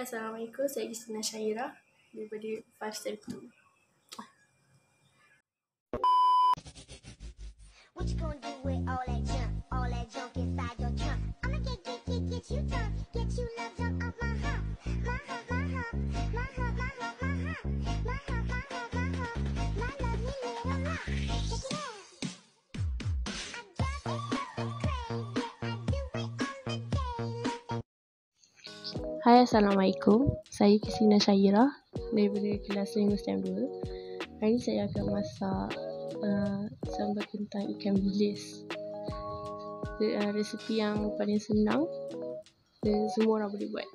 Hai, Assalamualaikum. Saya Christina Syaira daripada 5 Step 2. What you gonna do with all that junk inside your trunk? I'ma get you drunk, get you love drunk off my hump, my hump, my hump, my hump, my hump, my hump, my hump, my hump, my hump, my lovely little lump. Check it out. I drive it something crazy, I do it all the day. Hai, Assalamualaikum. Saya Christina Syaira daripada kelas 5 STEM 2. Hari ini saya akan masak sambal kentang ikan bilis. Resipi yang paling senang dan semua orang boleh buat.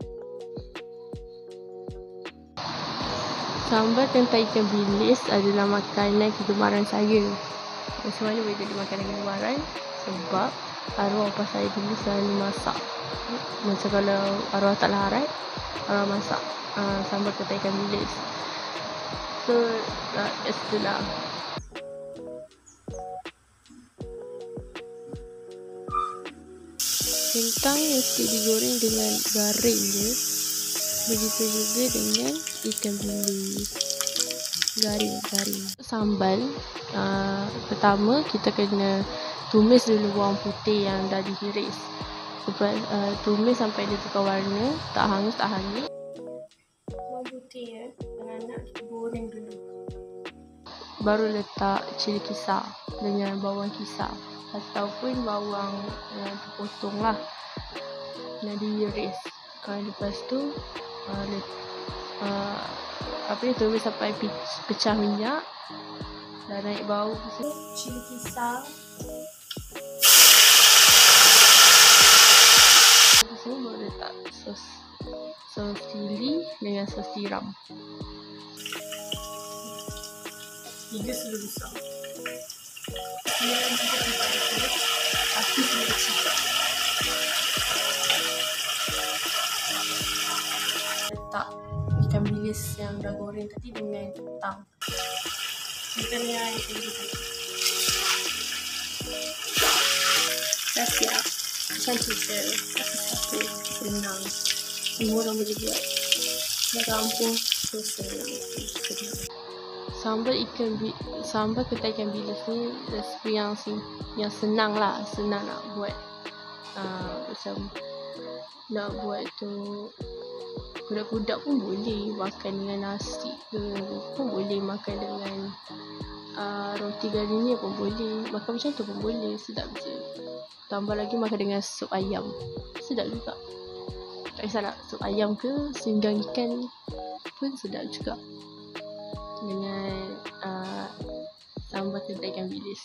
Sambal kentang ikan bilis adalah makanan kegemaran saya. Macam mana boleh jadi makanan kegemaran? Sebab arwah bapa saya dulu selalu masak. Macam kalau arwah tak larat, arwah masak sambal kentang ikan bilis. So, itulah. Kentang mesti digoreng dengan garing je. Begitu juga dengan ikan bilis. Garing. Sambal, pertama kita kena tumis dulu bawang putih yang dah dihiris. Lepas tumis sampai dia tukar warna, tak hangus. Bawang putih anak-anak kita goreng dulu. Baru letak cili kisar dengan bawang kisar ataupun bawang yang terpotong lah, yang diiris. Lepas tu tumis sampai pecah minyak, dah naik bau. Cili kisar, lepas tu baru letak sos cili dengan sos tiram. Tiga sudah besar. Tiram juga tidak ada, api sudah kecil. Letak ikan bilis yang dah goreng tadi dengan kentang. Kita dengan ikan bilis tadi. Dah siap. Cantik je. Satu-satu. Senang. Semua orang boleh buat. Dah kampung. So senang. Sambal kentang ikan bilis ni resipi yang senang lah. Senang nak buat. Macam nak buat tu, budak-budak pun boleh makan dengan nasi ke, pun boleh makan dengan roti gardenia pun boleh, makan macam tu pun boleh, sedap je. Tambah lagi makan dengan sup ayam, sedap juga. Tak kisahlah sup ayam ke singgang ikan pun sedap juga dengan sambal kentang ikan bilis.